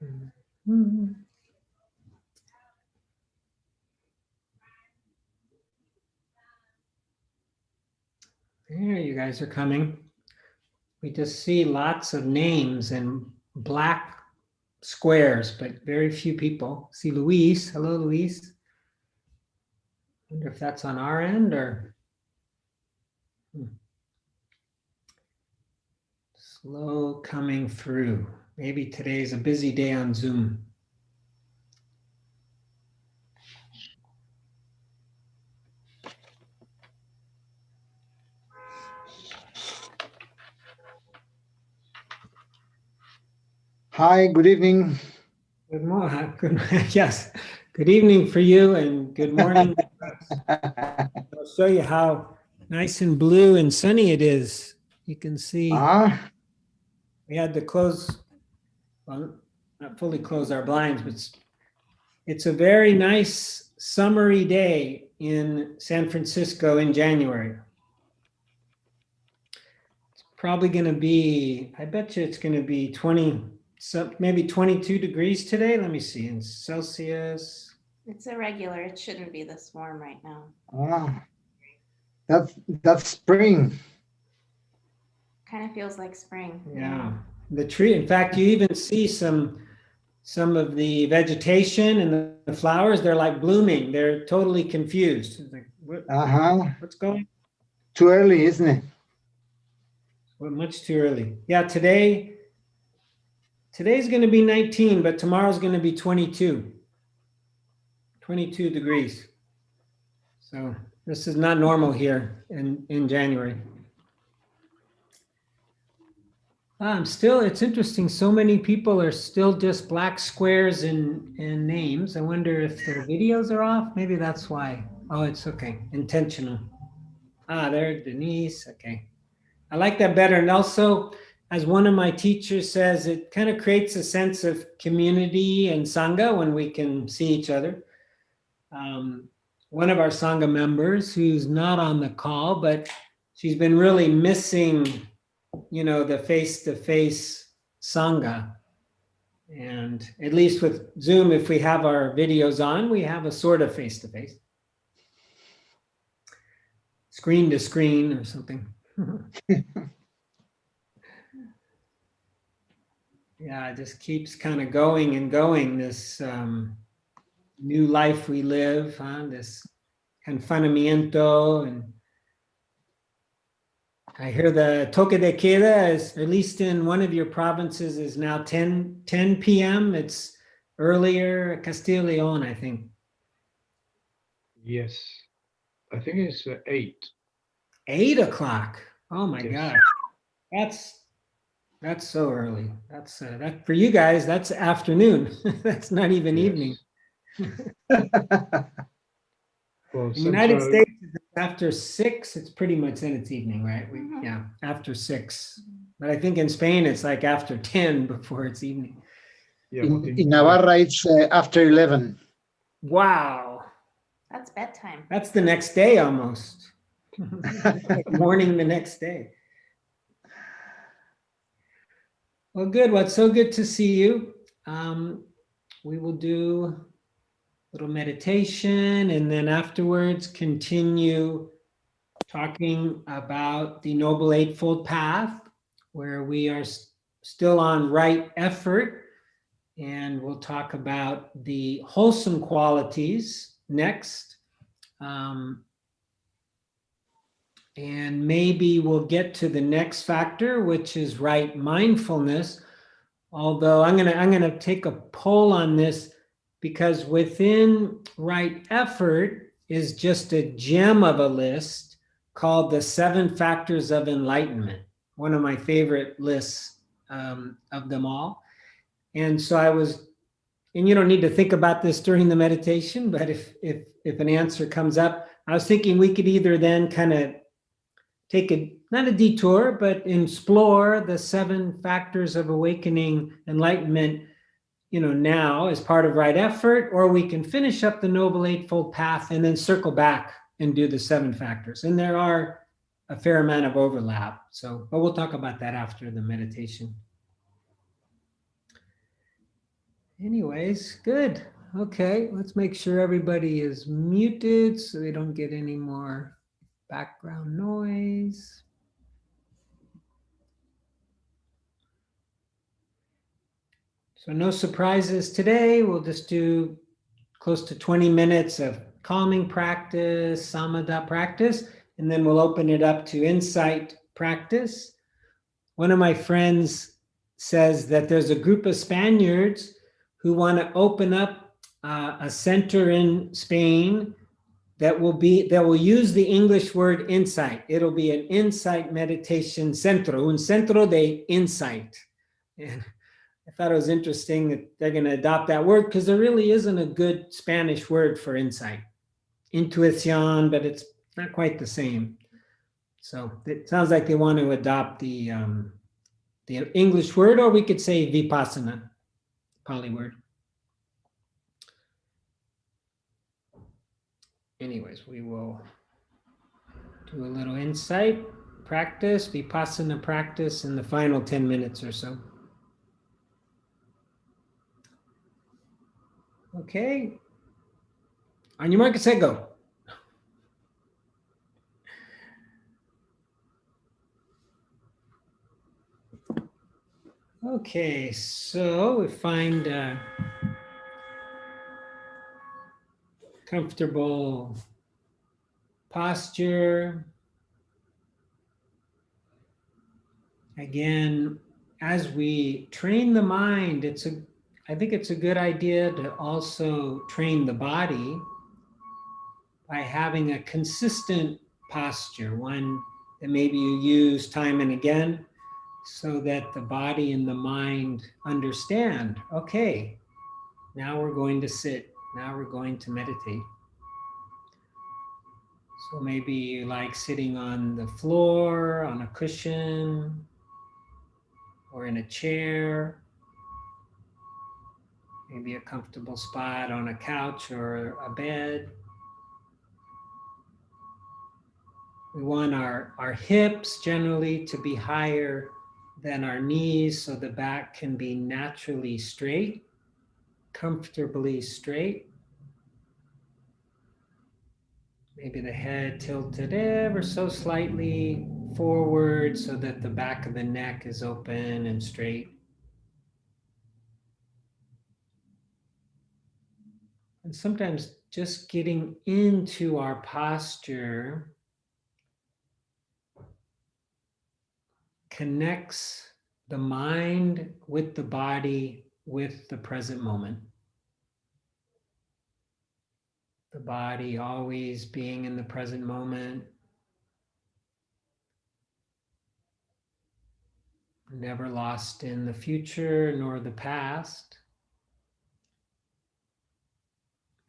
There, you guys are coming. We just see lots of names and black squares, but very few people. See Luis. Hello, Luis. Wonder if that's on our end or slow coming through. Maybe today's a busy day on Zoom. Hi, good evening. Good morning. Yes. Good evening for you and good morning. I'll show you how nice and blue and sunny it is. You can see we had to close, well, not fully close our blinds, but it's a very nice summery day in San Francisco in January. It's probably going to be, I bet you it's going to be 20, maybe 22 degrees today. Let me see, in Celsius. It's irregular. It shouldn't be this warm right now. That's spring. Kind of feels like spring. Yeah. The tree, in fact, you even see some of the vegetation and the flowers, they're like blooming. They're totally confused. It's like, what's going on? Too early, isn't it? Well, much too early. Yeah, today's going to be 19, but tomorrow's going to be 22 degrees. So this is not normal here in January. It's interesting. So many people are still just black squares and names. I wonder if their videos are off. Maybe that's why. Oh, it's okay. Intentional. There, Denise. Okay. I like that better. And also, as one of my teachers says, it kind of creates a sense of community and Sangha when we can see each other. One of our Sangha members, who's not on the call, but she's been really missing, the face-to-face Sangha. And at least with Zoom, if we have our videos on, we have a sort of face-to-face. Screen to screen or something. Yeah, it just keeps kind of going and going, this new life we live, this confinamiento. And I hear the toque de queda is, at least in one of your provinces, is now 10 p.m. It's earlier, Castilla León, I think. Yes, I think it's 8. 8 o'clock. Oh my Yes. God, that's so early. That's that for you guys. That's afternoon. That's not even evening. Well, In the United States, after 6, it's pretty much then it's evening, right? Yeah, after 6. But I think in Spain, it's like after 10 before it's evening. Yeah, in Navarra, it's after 11. Wow. That's bedtime. That's the next day almost. Like morning the next day. Well, good. Well, it's so good to see you. We will do a little meditation and then afterwards continue talking about the Noble Eightfold Path, where we are still on right effort. And we'll talk about the wholesome qualities next. And maybe we'll get to the next factor, which is right mindfulness. Although I'm gonna take a poll on this, because within right effort is just a gem of a list called the 7 Factors of Enlightenment, one of my favorite lists of them all. And so and you don't need to think about this during the meditation, but if an answer comes up, I was thinking we could either then kind of take not a detour, but explore the 7 factors of awakening enlightenment, now as part of right effort, or we can finish up the Noble Eightfold Path and then circle back and do the 7 factors. And there are a fair amount of overlap. But we'll talk about that after the meditation. Anyways, good. Okay, let's make sure everybody is muted so we don't get any more background noise. So no surprises today. We'll just do close to 20 minutes of calming practice, samatha practice, and then we'll open it up to insight practice. One of my friends says that there's a group of Spaniards who want to open up a center in Spain that will use the English word insight. It'll be an insight meditation centro, un centro de insight. And I thought it was interesting that they're going to adopt that word because there really isn't a good Spanish word for insight. Intuición, but it's not quite the same. So it sounds like they want to adopt the English word, or we could say vipassana, Pali word. Anyways, we will do a little insight practice, vipassana practice in the final 10 minutes or so. Okay. On your mark, set, go. Okay, so we find a comfortable posture. Again, as we train the mind, I think it's a good idea to also train the body by having a consistent posture, one that maybe you use time and again, so that the body and the mind understand, okay, now we're going to sit, now we're going to meditate. So maybe you like sitting on the floor, on a cushion, or in a chair, maybe a comfortable spot on a couch or a bed. We want our hips generally to be higher than our knees so the back can be naturally straight, comfortably straight. Maybe the head tilted ever so slightly forward so that the back of the neck is open and straight. And sometimes just getting into our posture connects the mind with the body with the present moment. The body always being in the present moment, never lost in the future nor the past.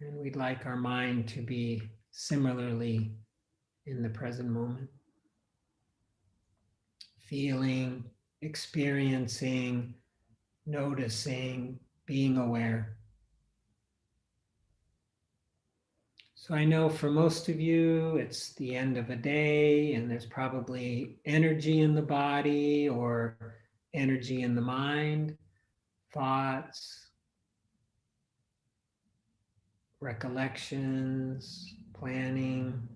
And we'd like our mind to be similarly in the present moment. Feeling, experiencing, noticing, being aware. So I know for most of you, it's the end of a day and there's probably energy in the body or energy in the mind, thoughts, recollections, planning.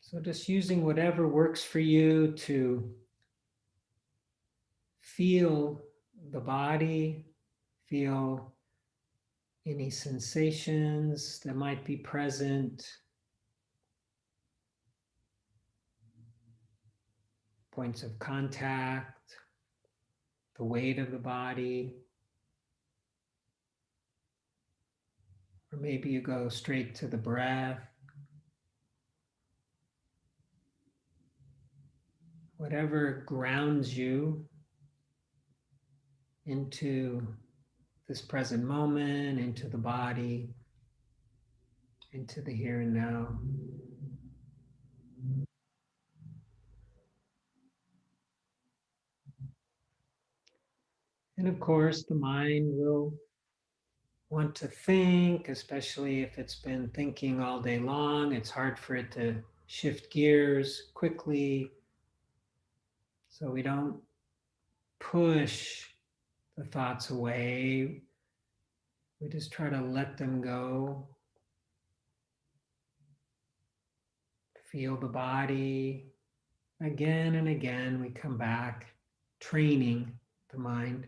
So just using whatever works for you to feel the body, feel any sensations that might be present, points of contact, the weight of the body. Or maybe you go straight to the breath. Whatever grounds you into this present moment, into the body, into the here and now. And of course, the mind will want to think, especially if it's been thinking all day long. It's hard for it to shift gears quickly. So we don't push the thoughts away. We just try to let them go. Feel the body. Again and again, we come back, training the mind.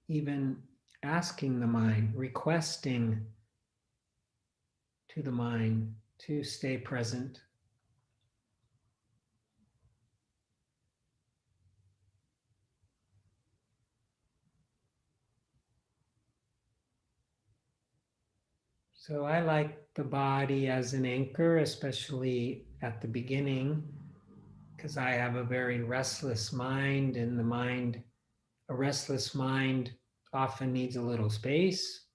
Even asking the mind, requesting to the mind to stay present. So I like the body as an anchor, especially at the beginning, because I have a very restless mind, and a restless mind often needs a little space.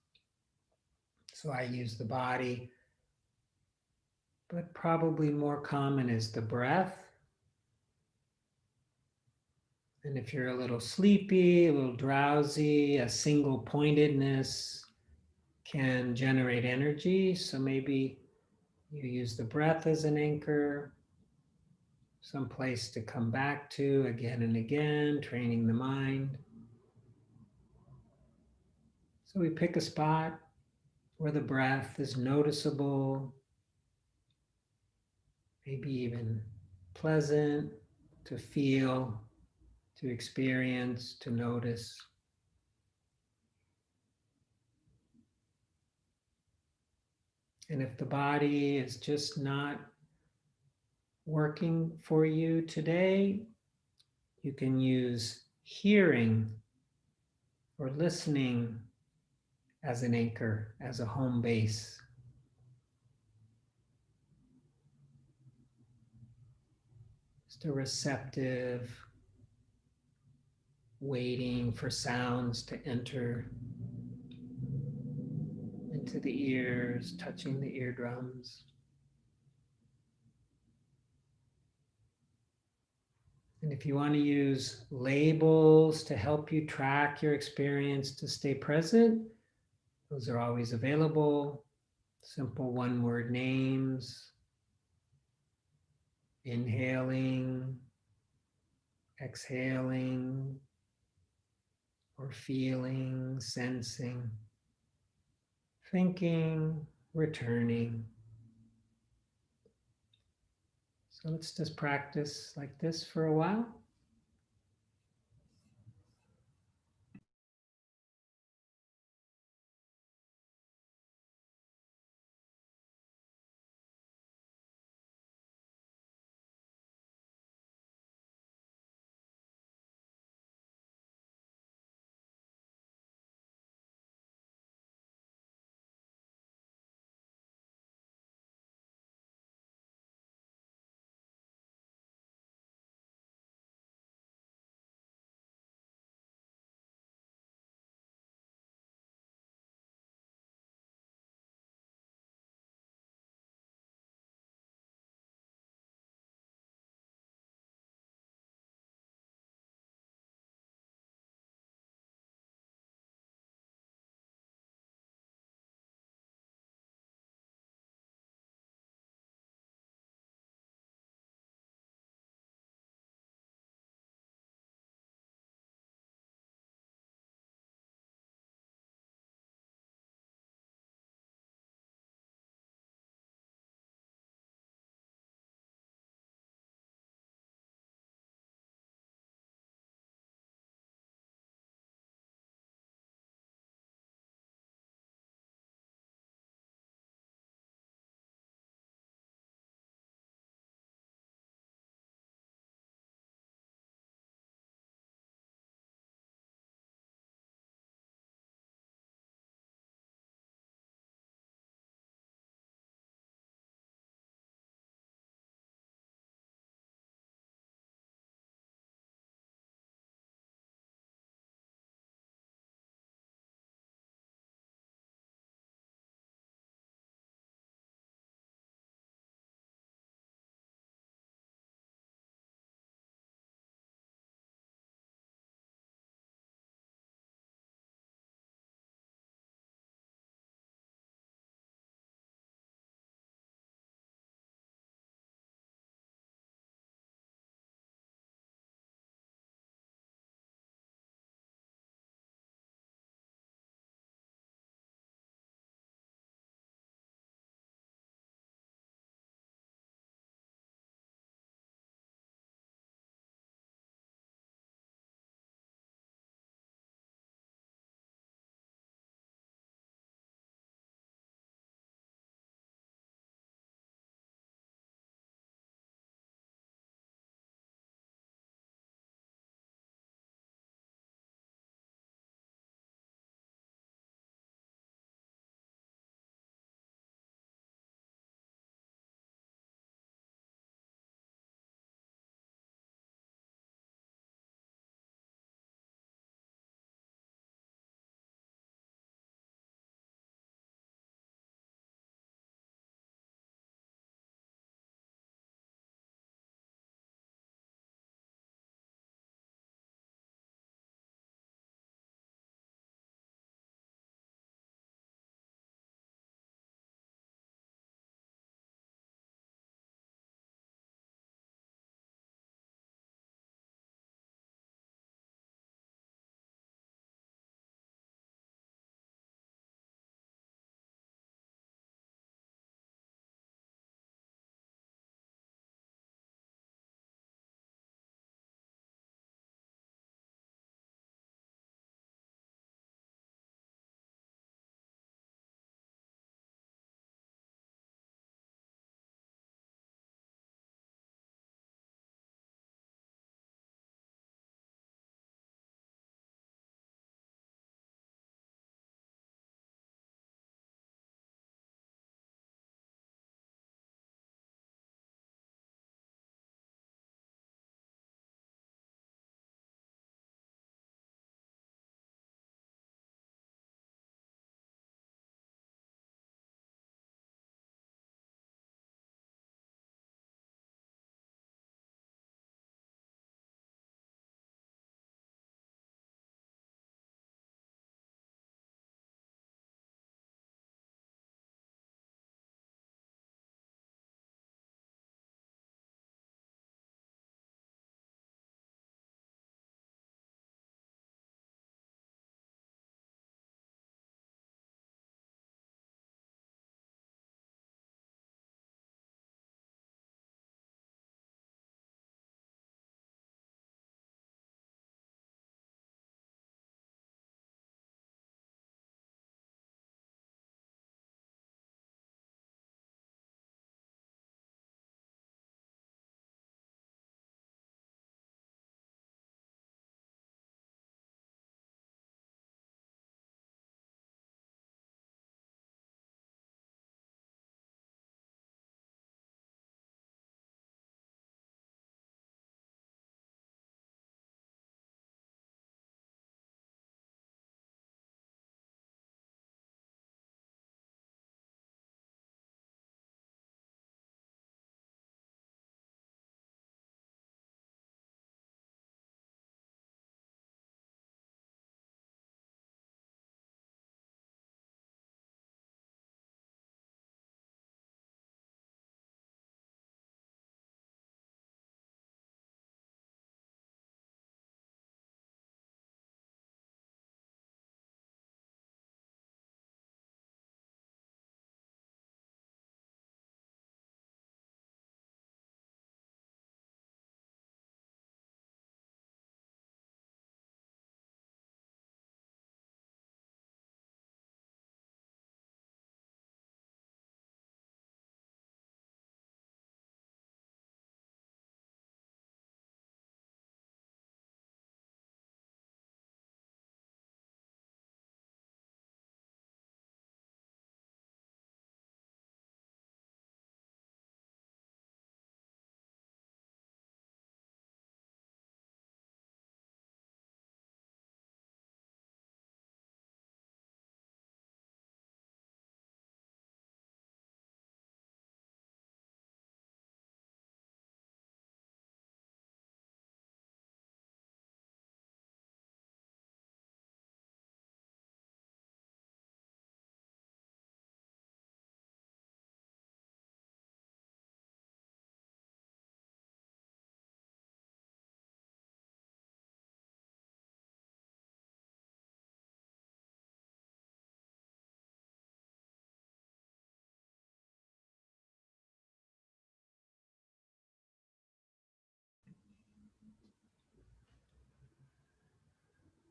So I use the body, but probably more common is the breath. And if you're a little sleepy, a little drowsy, a single pointedness can generate energy. So maybe you use the breath as an anchor, some place to come back to again and again, training the mind. So we pick a spot where the breath is noticeable, maybe even pleasant to feel, to experience, to notice. And if the body is just not working for you today, you can use hearing or listening as an anchor, as a home base. Just a receptive, waiting for sounds to enter into the ears, touching the eardrums. And if you want to use labels to help you track your experience to stay present, those are always available. Simple one-word names, inhaling, exhaling, or feeling, sensing, thinking, returning. So let's just practice like this for a while.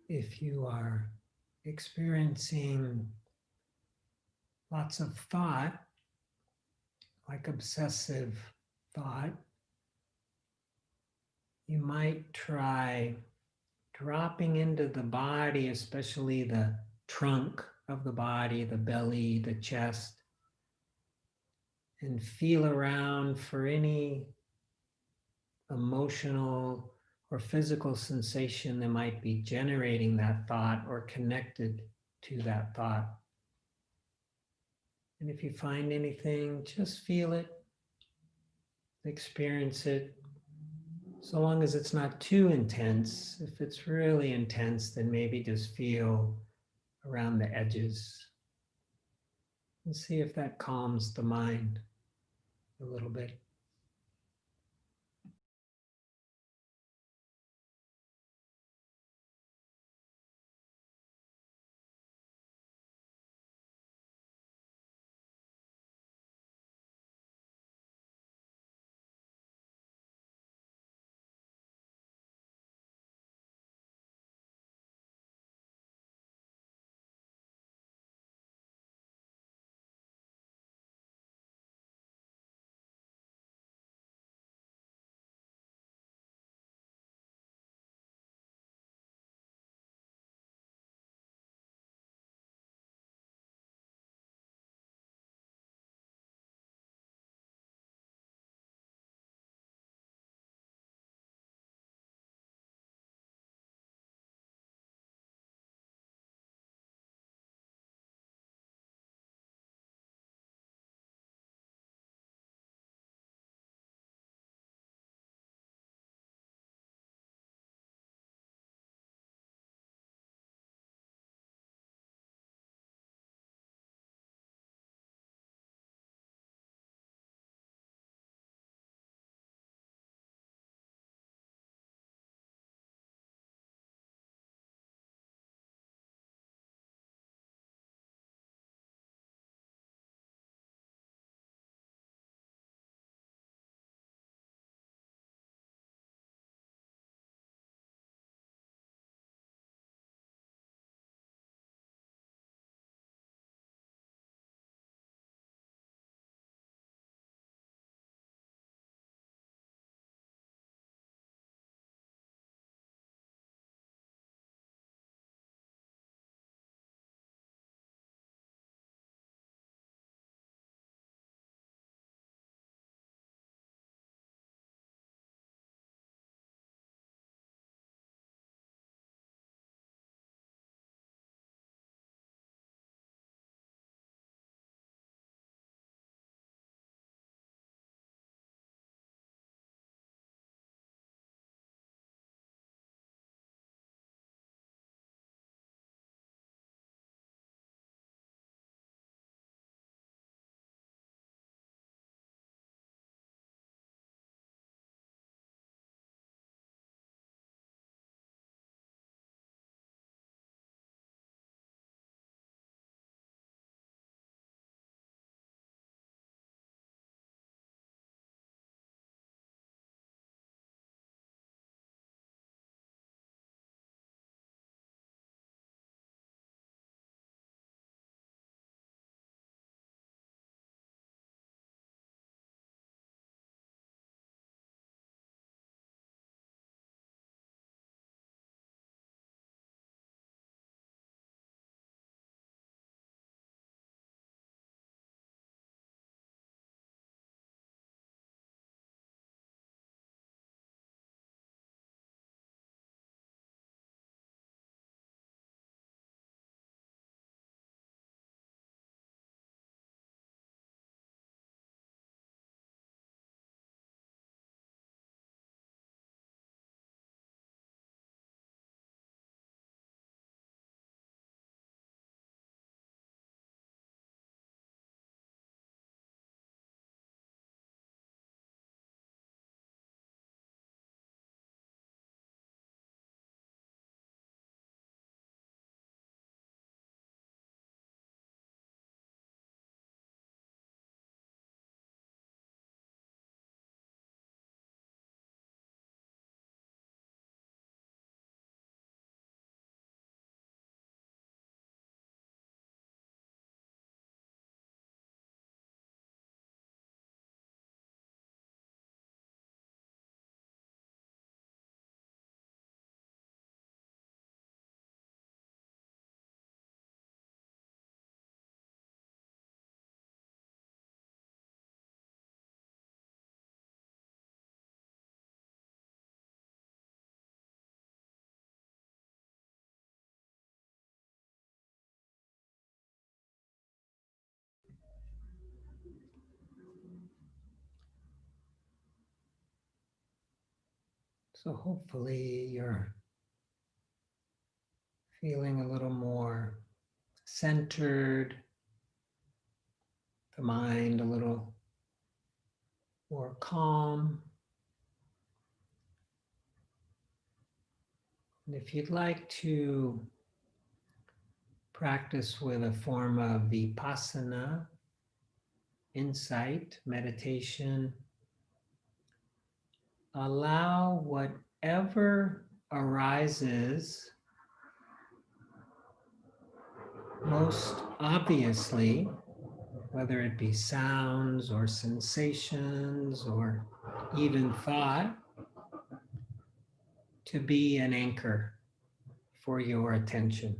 if you are experiencing lots of thought, like obsessive thought, you might try dropping into the body, especially the trunk of the body, the belly, the chest, and feel around for any emotional or physical sensation that might be generating that thought or connected to that thought. And if you find anything, just feel it, experience it, so long as it's not too intense. If it's really intense, then maybe just feel around the edges and see if that calms the mind a little bit. So hopefully you're feeling a little more centered, the mind a little more calm. And if you'd like to practice with a form of vipassana, insight, meditation, allow whatever arises most obviously, whether it be sounds or sensations or even thought, to be an anchor for your attention.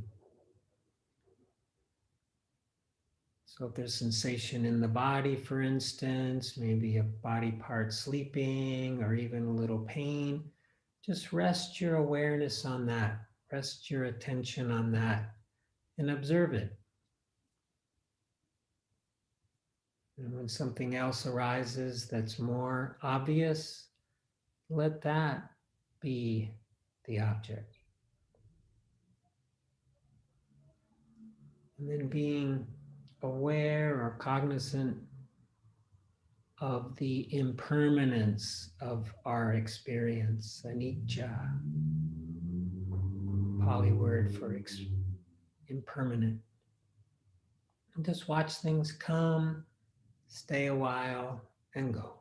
So if there's sensation in the body, for instance, maybe a body part sleeping or even a little pain, just rest your awareness on that. Rest your attention on that and observe it. And when something else arises that's more obvious, let that be the object. And then being aware or cognizant of the impermanence of our experience, anicca, Pali word for impermanent. And just watch things come, stay a while, and go.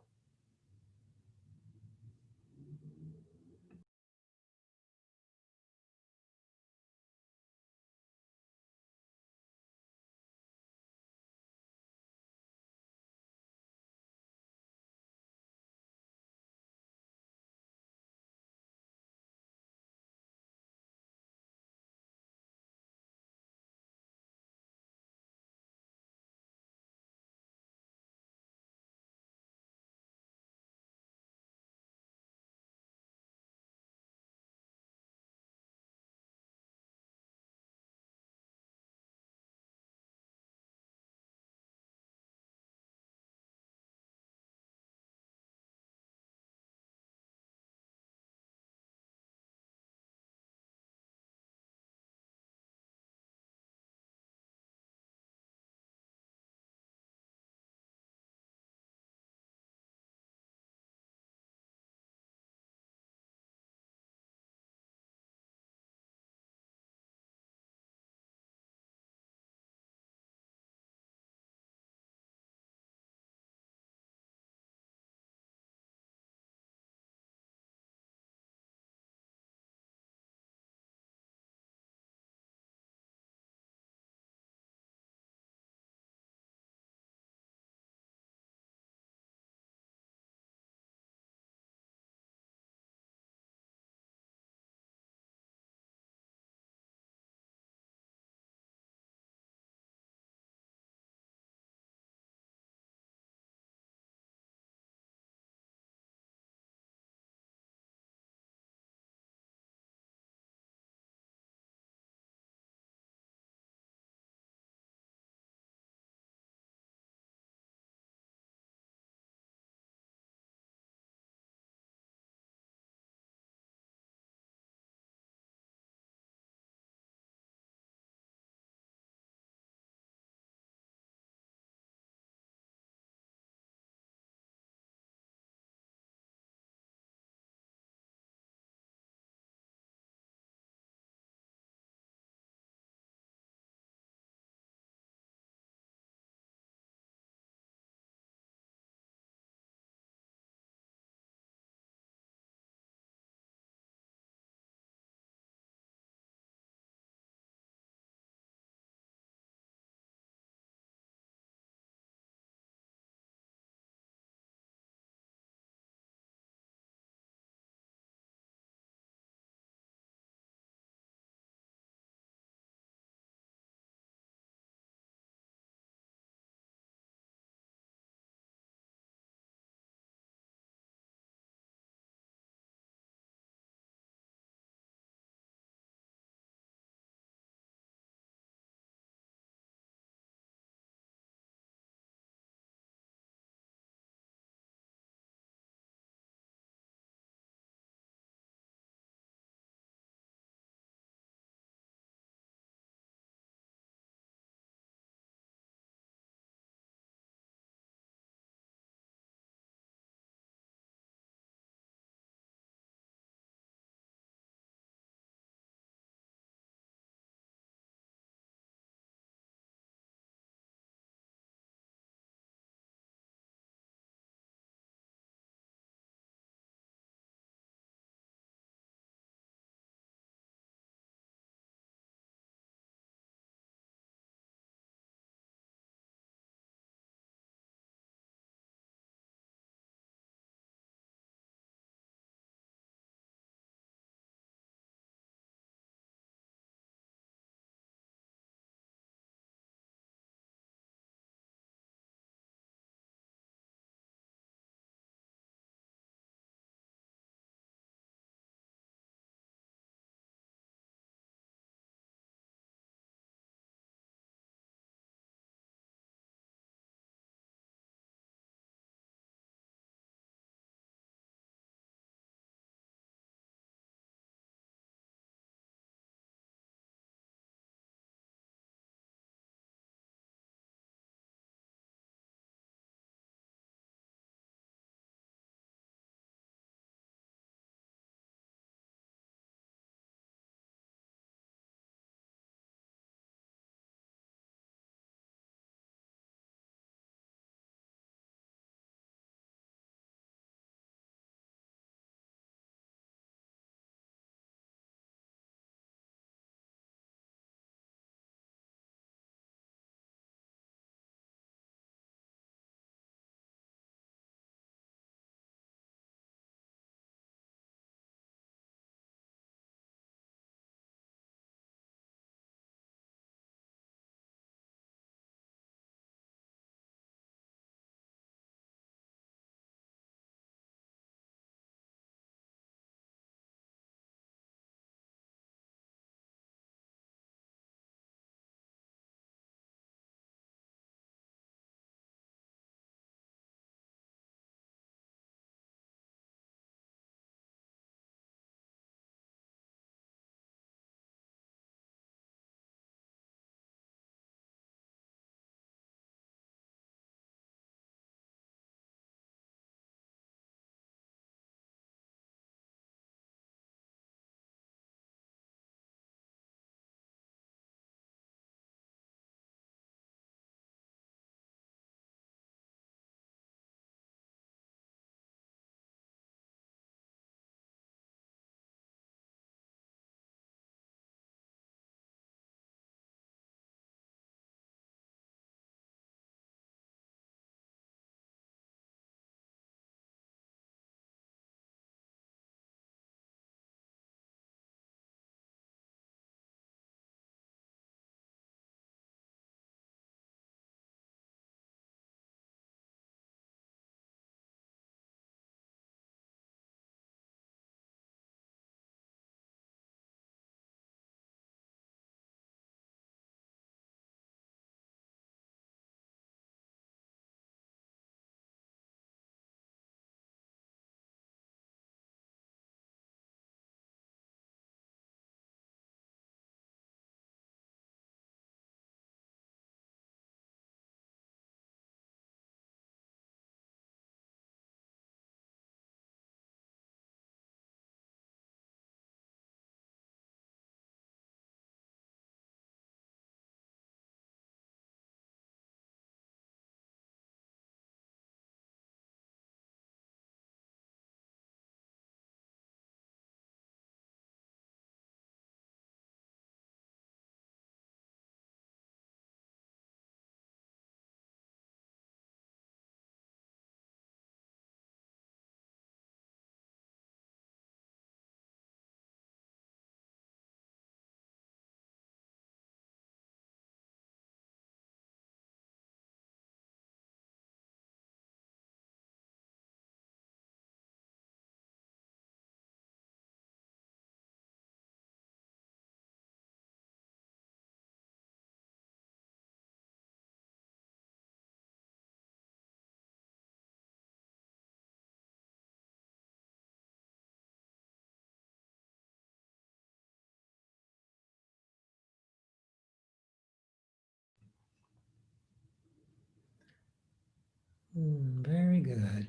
Very good.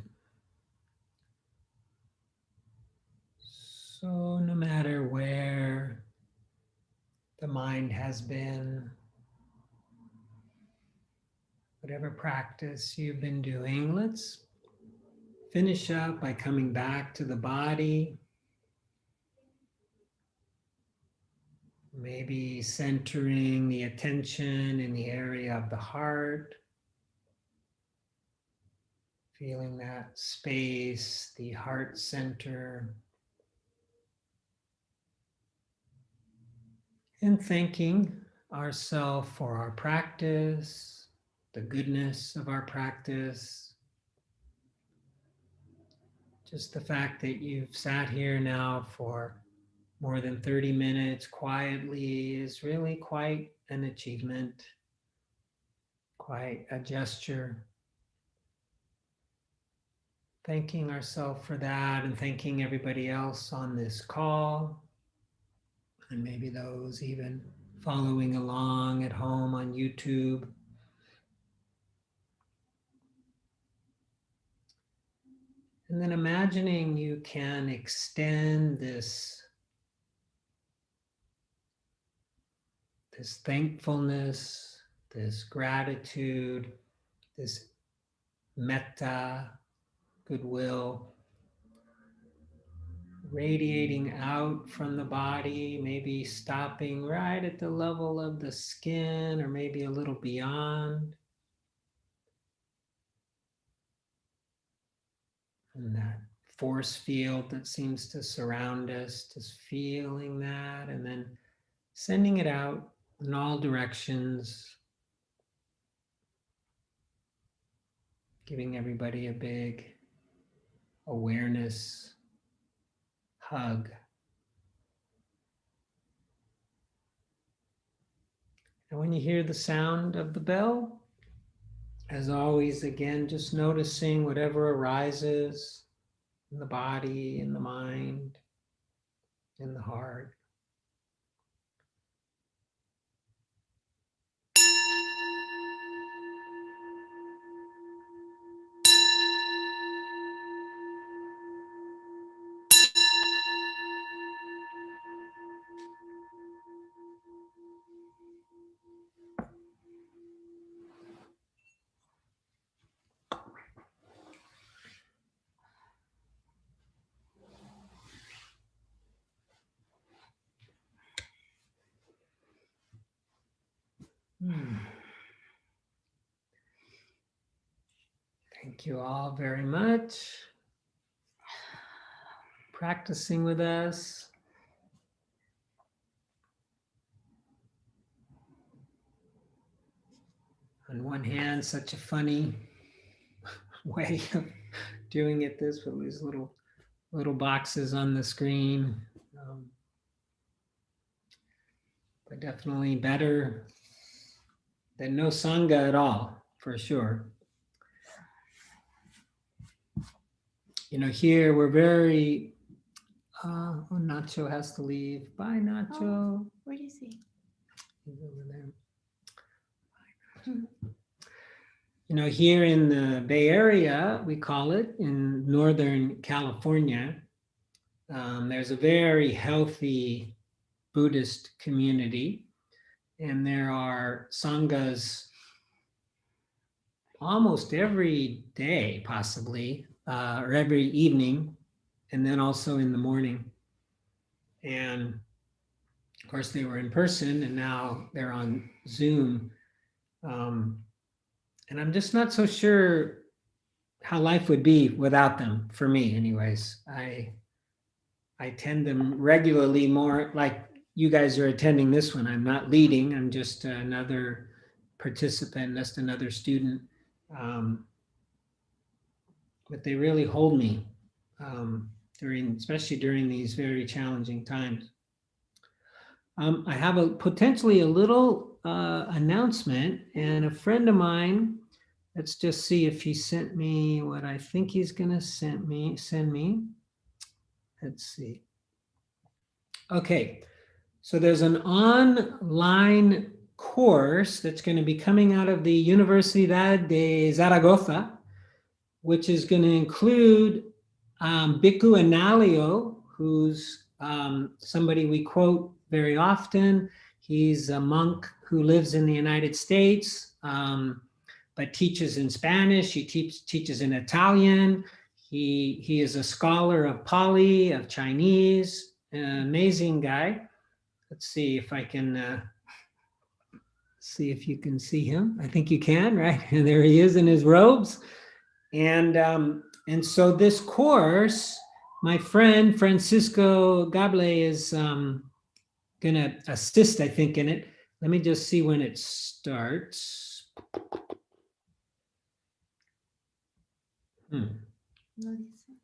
So no matter where the mind has been, whatever practice you've been doing, let's finish up by coming back to the body. Maybe centering the attention in the area of the heart. Feeling that space, the heart center. And thanking ourselves for our practice, the goodness of our practice. Just the fact that you've sat here now for more than 30 minutes quietly is really quite an achievement, quite a gesture. Thanking ourselves for that and thanking everybody else on this call, and maybe those even following along at home on YouTube. And then imagining you can extend this thankfulness, this gratitude, this metta, goodwill, radiating out from the body, maybe stopping right at the level of the skin or maybe a little beyond. And that force field that seems to surround us, just feeling that and then sending it out in all directions, giving everybody a big awareness hug. And when you hear the sound of the bell, as always, again, just noticing whatever arises in the body, in the mind, in the heart. Thank you all very much. Practicing with us. On one hand, such a funny way of doing it this with these little boxes on the screen. But definitely better than no Sangha at all, for sure. You know, here we're very, Nacho has to leave. Bye, Nacho. Oh, where do you see? He's over there. You know, here in the Bay Area, we call it, in Northern California, there's a very healthy Buddhist community, and there are sanghas almost every day, possibly, or every evening, and then also in the morning. And of course, they were in person, and now they're on Zoom. And I'm just not so sure how life would be without them, for me anyways. I attend them regularly, more like you guys are attending this one. I'm not leading, I'm just another participant, just another student. But they really hold me especially during these very challenging times. I have potentially a little announcement, and a friend of mine, let's just see if he sent me what I think he's going to send me. Let's see. Okay, so there's an online course that's going to be coming out of the Universidad de Zaragoza which is going to include Bhikkhu Analayo, who's somebody we quote very often. He's a monk who lives in the United States, but teaches in Spanish. He teaches in Italian. He is a scholar of Pali, of Chinese, an amazing guy. Let's see if I can see if you can see him. I think you can, right? And there he is in his robes. And so this course, my friend Francisco Gable is going to assist, I think, in it. Let me just see when it starts.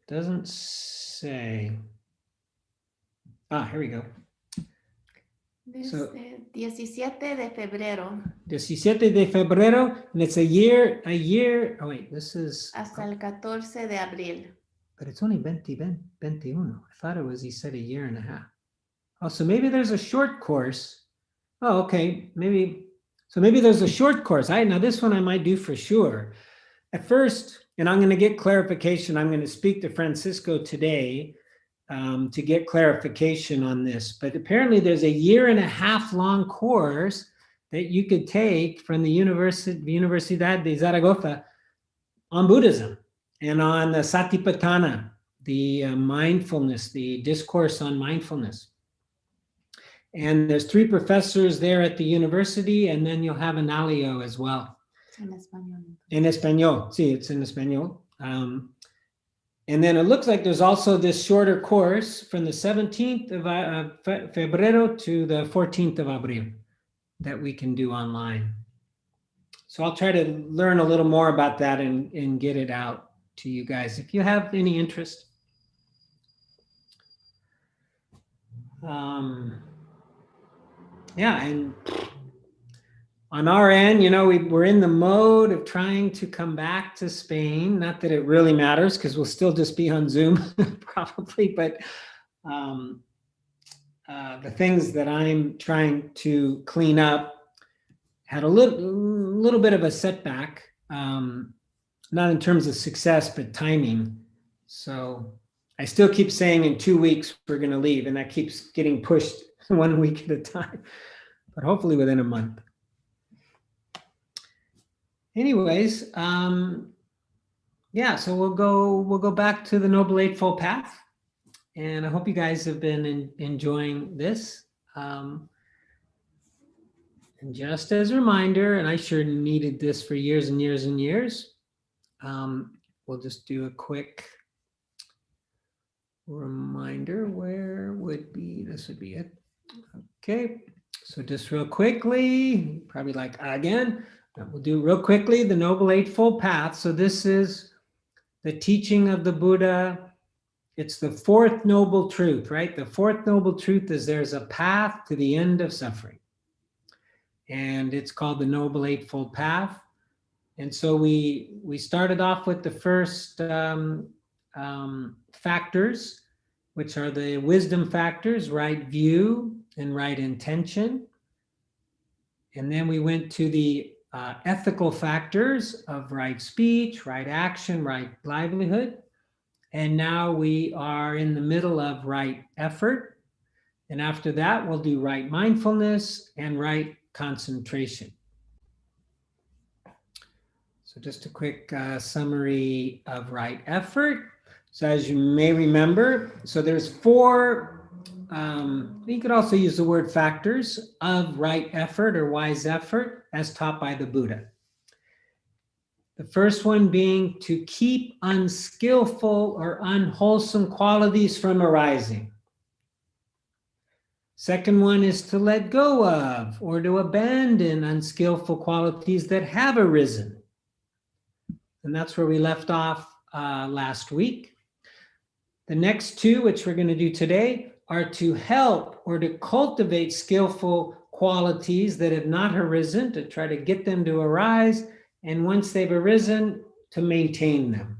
Doesn't say. Here we go. So- Dice 17 de febrero 17 de febrero, and it's a year. Oh wait, this is, hasta el 14 de abril. but it's only 21. I thought it was, he said a year and a half. Oh, so maybe there's a short course. Oh, okay, maybe there's a short course. Now this one I might do for sure. At first, and I'm going to get clarification. I'm going to speak to Francisco today to get clarification on this. But apparently there's a year and a half long course that you could take from the Universidad de Zaragoza on Buddhism and on the Satipatthana, the mindfulness, the discourse on mindfulness. And there's 3 professors there at the university, and then you'll have an alio as well. En español. En español, sí, it's in español. And then it looks like there's also this shorter course from the 17th of Febrero to the 14th of Abril that we can do online. So I'll try to learn a little more about that and get it out to you guys if you have any interest. Yeah, and on our end, we're in the mode of trying to come back to Spain. Not that it really matters because we'll still just be on Zoom probably, but the things that I'm trying to clean up had a little bit of a setback, not in terms of success, but timing. So I still keep saying in 2 weeks we're going to leave, and that keeps getting pushed 1 week at a time, but hopefully within a month. Anyways, yeah, so we'll go back to the Noble Eightfold Path, and I hope you guys have been enjoying this. And just as a reminder, and I sure needed this for years and years and years, we'll just do a quick reminder. Where would be, this would be it. Okay, so just real quickly, probably like again, we'll do real quickly the Noble Eightfold Path. So this is the teaching of the Buddha. It's the 4th noble truth, right? The 4th noble truth is there's a path to the end of suffering. And it's called the Noble Eightfold Path. And so we started off with the first factors, which are the wisdom factors, right view and right intention. And then we went to the ethical factors of right speech, right action, right livelihood. And now we are in the middle of right effort. And after that, we'll do right mindfulness and right concentration. So just a quick summary of right effort. So as you may remember, so there's 4, you could also use the word factors of right effort or wise effort as taught by the Buddha. The first one being to keep unskillful or unwholesome qualities from arising. Second one is to let go of or to abandon unskillful qualities that have arisen. And that's where we left off last week. The next 2, which we're going to do today, are to help or to cultivate skillful qualities that have not arisen, to try to get them to arise. And once they've arisen, to maintain them.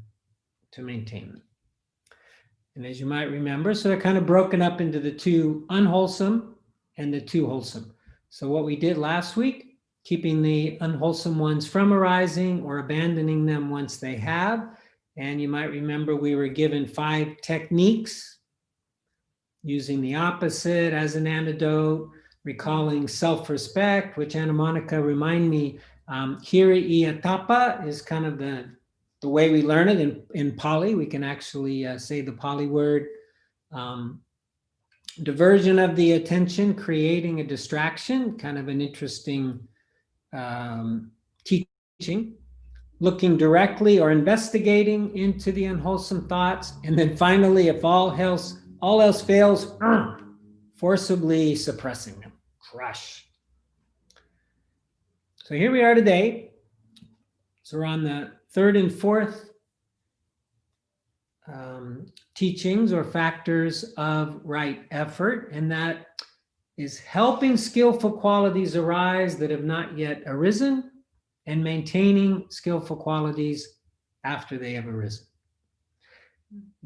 And as you might remember, so they're kind of broken up into the 2 unwholesome and the 2 wholesome. So what we did last week, keeping the unwholesome ones from arising or abandoning them once they have. And you might remember we were given 5 techniques, using the opposite as an antidote, recalling self-respect, which Anna Monica remind me, hiri I atapa is kind of the way we learn it in Pali. We can actually say the Pali word. Diversion of the attention, creating a distraction, kind of an interesting teaching. Looking directly or investigating into the unwholesome thoughts. And then finally, if all else fails, forcibly suppressing them. Crush. So here we are today. So we're on the 3rd and 4th teachings or factors of right effort, and that is helping skillful qualities arise that have not yet arisen, and maintaining skillful qualities after they have arisen.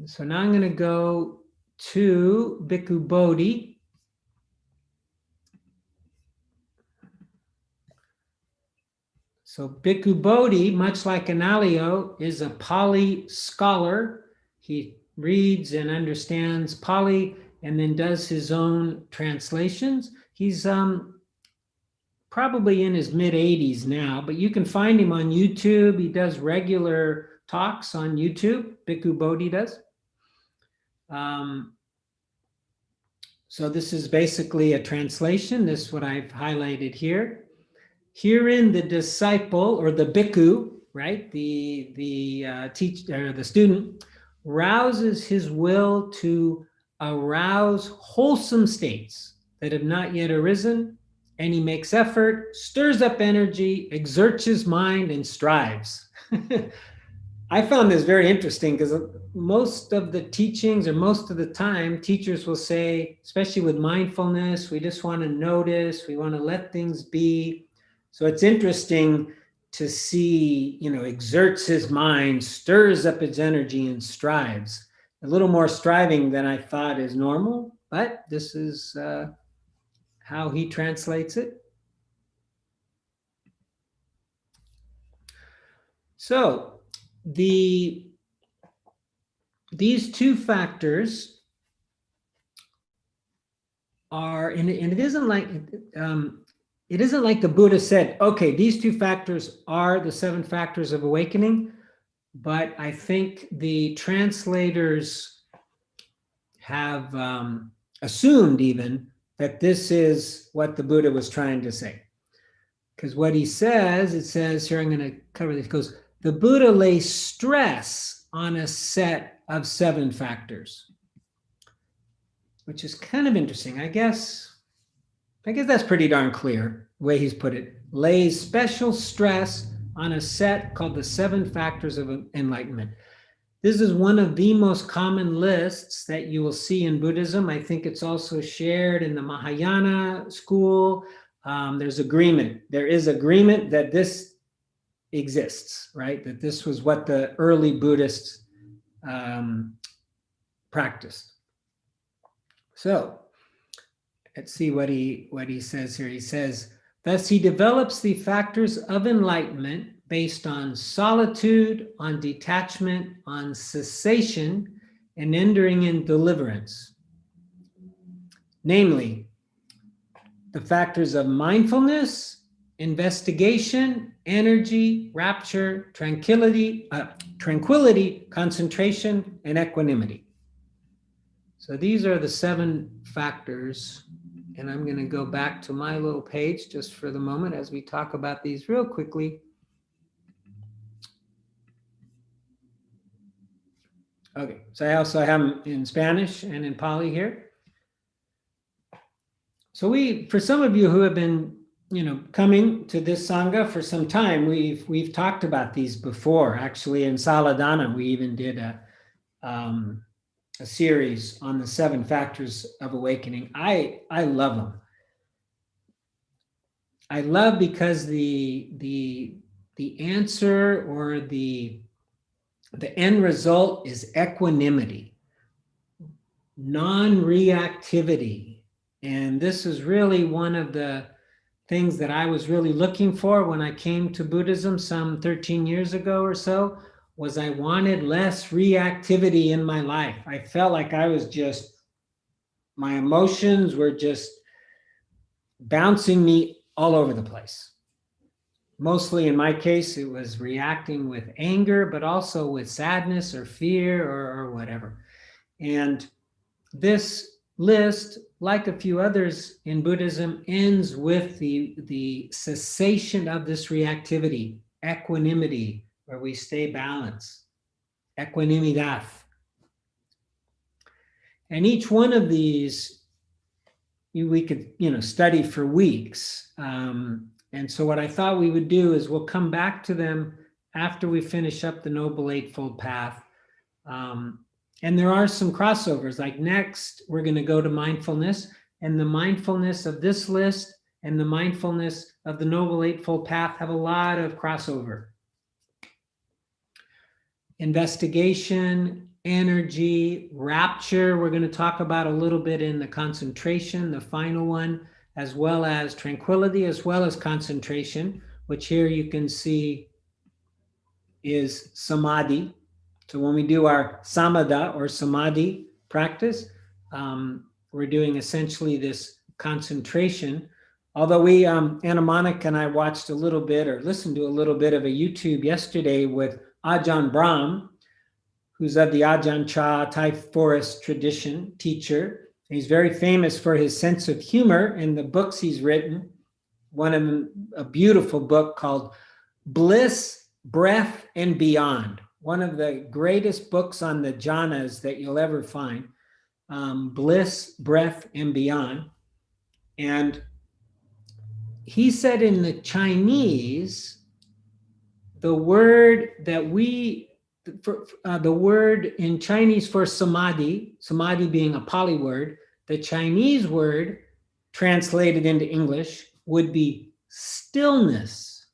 So now I'm going to go to Bhikkhu Bodhi. So Bhikkhu Bodhi, much like Analayo, is a Pali scholar. He reads and understands Pali and then does his own translations. He's probably in his mid-80s now, but you can find him on YouTube. He does regular talks on YouTube. Bhikkhu Bodhi does. So this is basically a translation. This is what I've highlighted here. Herein, the disciple or the bhikkhu, right, the teacher or the student, rouses his will to arouse wholesome states that have not yet arisen, and he makes effort, stirs up energy, exerts his mind, and strives. I found this very interesting because most of the teachings, or most of the time, teachers will say, especially with mindfulness, we just want to notice, we want to let things be. So it's interesting to see, exerts his mind, stirs up his energy, and strives. A little more striving than I thought is normal, but this is how he translates it. So these 2 factors are, and it isn't like the Buddha said, okay, these 2 factors are the 7 factors of awakening, but I think the translators have assumed even that this is what the Buddha was trying to say. Because what he says, it says here, I'm going to cover this, it goes, the Buddha lays stress on a set of 7 factors, which is kind of interesting. I guess that's pretty darn clear, the way he's put it. Lays special stress on a set called the 7 factors of enlightenment. This is one of the most common lists that you will see in Buddhism. I think it's also shared in the Mahayana school. There's agreement. There is agreement that this exists, right? That this was what the early Buddhists practiced. So let's see what he says here. He says, thus he develops the factors of enlightenment based on solitude, on detachment, on cessation, and entering in deliverance. Namely, the factors of mindfulness, investigation, energy, rapture, tranquility, concentration, and equanimity. So these are the 7 factors, and I'm going to go back to my little page just for the moment as we talk about these real quickly. Okay, so I also have them in Spanish and in Pali here. So for some of you who have been, coming to this Sangha for some time, we've talked about these before. Actually, in Saladana, we even did a series on the 7 factors of awakening. I love them. I love because the answer or the end result is equanimity, non-reactivity. And this is really one of the things that I was really looking for when I came to Buddhism some 13 years ago or so, was I wanted less reactivity in my life. I felt like I was just, my emotions were just bouncing me all over the place. Mostly in my case, it was reacting with anger, but also with sadness or fear or whatever. And this list, like a few others in Buddhism, ends with the cessation of this reactivity, equanimity, where we stay balanced, equanimidad. And each one of these, we could, study for weeks. And so what I thought we would do is we'll come back to them after we finish up the Noble Eightfold Path. And there are some crossovers. Like next, we're going to go to mindfulness, and the mindfulness of this list and the mindfulness of the Noble Eightfold Path have a lot of crossover. Investigation, energy, rapture, we're going to talk about a little bit in the concentration, the final one, as well as tranquility, as well as concentration, which here you can see is samadhi. So when we do our samatha or samadhi practice, we're doing essentially this concentration. Although we, Anna Monica and I watched a little bit or listened to a little bit of a YouTube yesterday with Ajahn Brahm, who's of the Ajahn Chah Thai forest tradition teacher. He's very famous for his sense of humor and the books he's written. One of them, a beautiful book called Bliss, Breath, and Beyond. One of the greatest books on the jhanas that you'll ever find. Bliss, Breath, and Beyond. And he said in the Chinese, the word that the word in Chinese for samadhi, samadhi being a Pali word, the Chinese word translated into English would be stillness.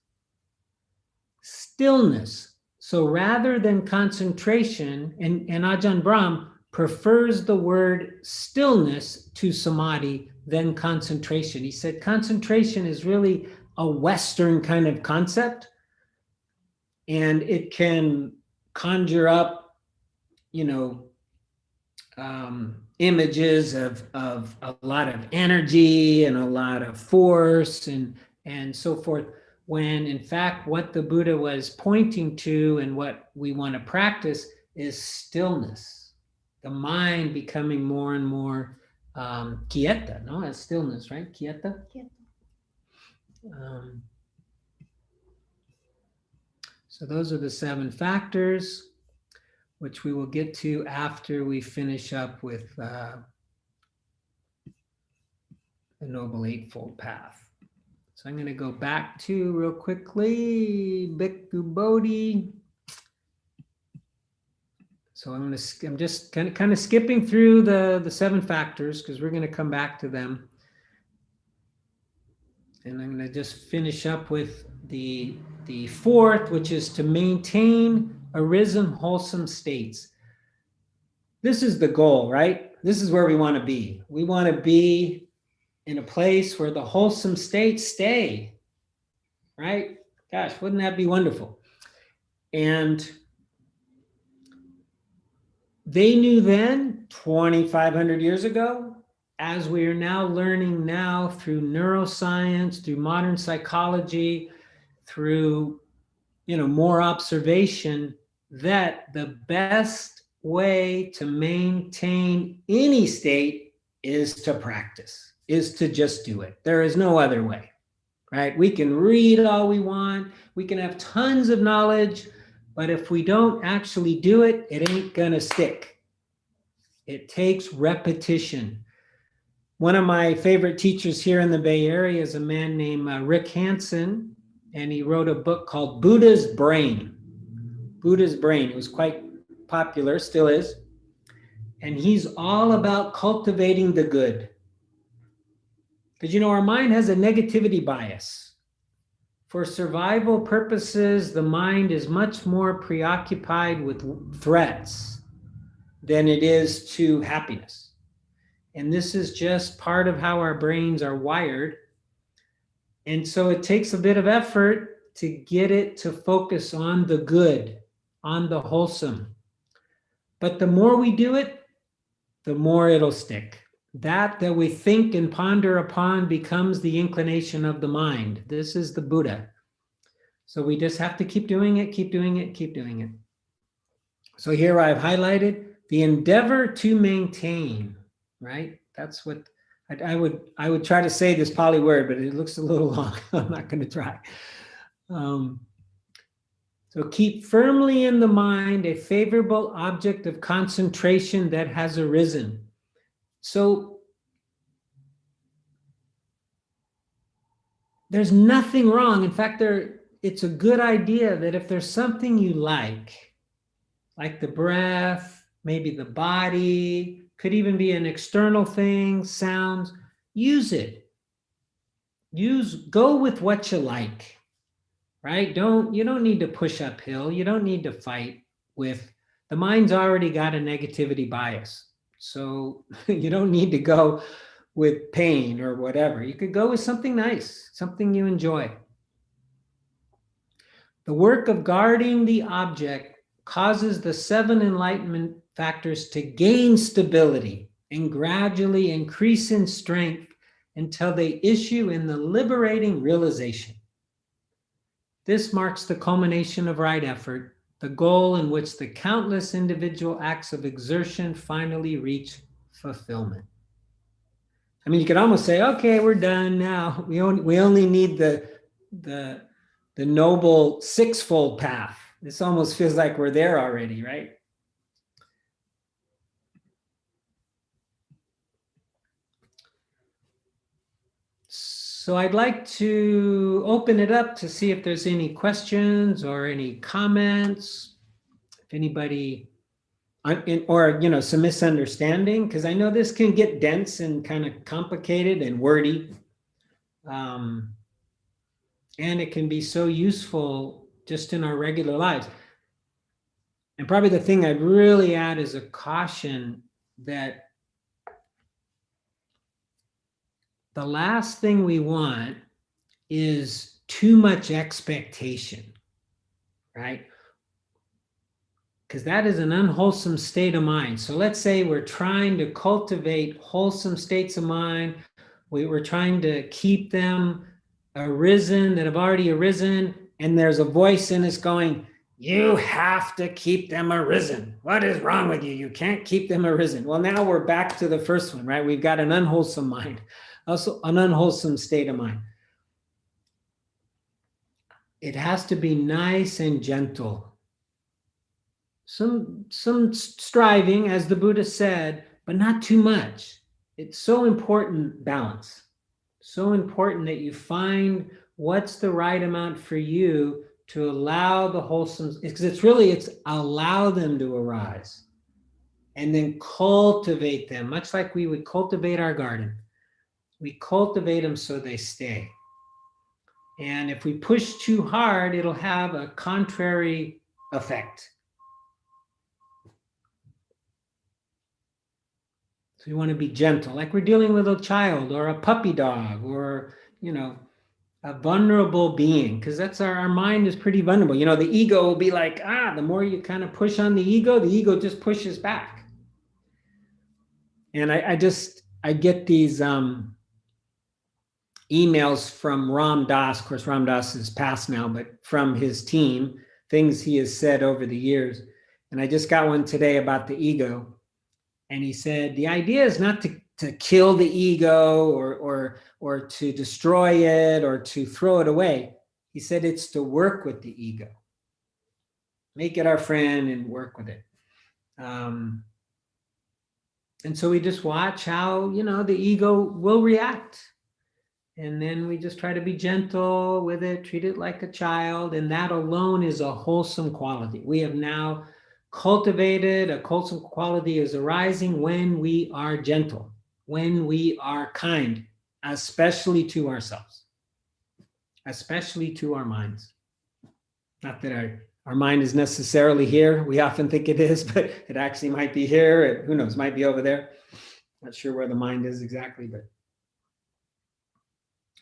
Stillness. So rather than concentration, and Ajahn Brahm prefers the word stillness to samadhi than concentration. He said concentration is really a Western kind of concept, and it can conjure up, images of a lot of energy and a lot of force and so forth, when in fact what the Buddha was pointing to and what we want to practice is stillness, the mind becoming more and more quieta, no? As stillness, right? Quieta. So those are the 7 factors, which we will get to after we finish up with the Noble Eightfold Path. So I'm going to go back to real quickly, Bhikkhu Bodhi. So I'm just kind of skipping through the 7 factors because we're going to come back to them. And I'm going to just finish up with the 4th, which is to maintain arisen wholesome states. This is the goal, right? This is where we want to be. We want to be in a place where the wholesome states stay, right? Gosh, wouldn't that be wonderful? And they knew then, 2,500 years ago, as we are now learning now through neuroscience, through modern psychology, through more observation, that the best way to maintain any state is to practice, is to just do it. There is no other way, right? We can read all we want, we can have tons of knowledge, but if we don't actually do it, it ain't gonna stick. It takes repetition. One of my favorite teachers here in the Bay Area is a man named Rick Hansen, and he wrote a book called Buddha's Brain. Buddha's Brain. It was quite popular, still is. And he's all about cultivating the good. Because our mind has a negativity bias. For survival purposes, the mind is much more preoccupied with threats than it is to happiness. And this is just part of how our brains are wired. And so it takes a bit of effort to get it to focus on the good. on the wholesome. But the more we do it, the more it'll stick. That we think and ponder upon becomes the inclination of the mind. This is the Buddha. So we just have to keep doing it, keep doing it, keep doing it. So here I've highlighted the endeavor to maintain, right? That's what I would try to say this Pali word, but it looks a little long. I'm not going to try. So keep firmly in the mind a favorable object of concentration that has arisen. So there's nothing wrong. In fact, it's a good idea that if there's something you like the breath, maybe the body, could even be an external thing, sounds, use it. Go with what you like, right? You don't need to push uphill. You don't need to fight with, the mind's already got a negativity bias. So you don't need to go with pain or whatever. You could go with something nice, something you enjoy. The work of guarding the object causes the 7 enlightenment factors to gain stability and gradually increase in strength until they issue in the liberating realization. This marks the culmination of right effort, the goal in which the countless individual acts of exertion finally reach fulfillment. I mean, you could almost say, okay, we're done now. We only need the noble sixfold path. This almost feels like we're there already, right? So I'd like to open it up to see if there's any questions or any comments. If anybody, or some misunderstanding, because I know this can get dense and kind of complicated and wordy. And it can be so useful just in our regular lives. And probably the thing I'd really add is a caution that the last thing we want is too much expectation, right? Because that is an unwholesome state of mind. So let's say we're trying to cultivate wholesome states of mind. We're trying to keep them arisen, that have already arisen, and there's a voice in us going, you have to keep them arisen. What is wrong with you? You can't keep them arisen. Well, now we're back to the first one, right? We've got an unwholesome mind, also an unwholesome state of mind. It has to be nice and gentle. Some striving, as the Buddha said, but not too much. It's so important, balance. So important that you find what's the right amount for you to allow the wholesome, because it's allow them to arise and then cultivate them, much like we would cultivate our garden. We cultivate them so they stay. And if we push too hard, it'll have a contrary effect. So you want to be gentle, like we're dealing with a child or a puppy dog or, a vulnerable being, because that's our mind is pretty vulnerable. The ego will be like, the more you kind of push on the ego just pushes back. And I get these emails from Ram Dass. Of course, Ram Dass is passed now, but from his team, things he has said over the years. And I just got one today about the ego. And he said, the idea is not to kill the ego or to destroy it or to throw it away. He said it's to work with the ego. Make it our friend and work with it. And so we just watch how, the ego will react. And then we just try to be gentle with it, treat it like a child. And that alone is a wholesome quality. We have now cultivated a wholesome quality is arising when we are gentle, when we are kind, especially to ourselves, especially to our minds. Not that our mind is necessarily here. We often think it is, but it actually might be here. Who knows, might be over there. Not sure where the mind is exactly, but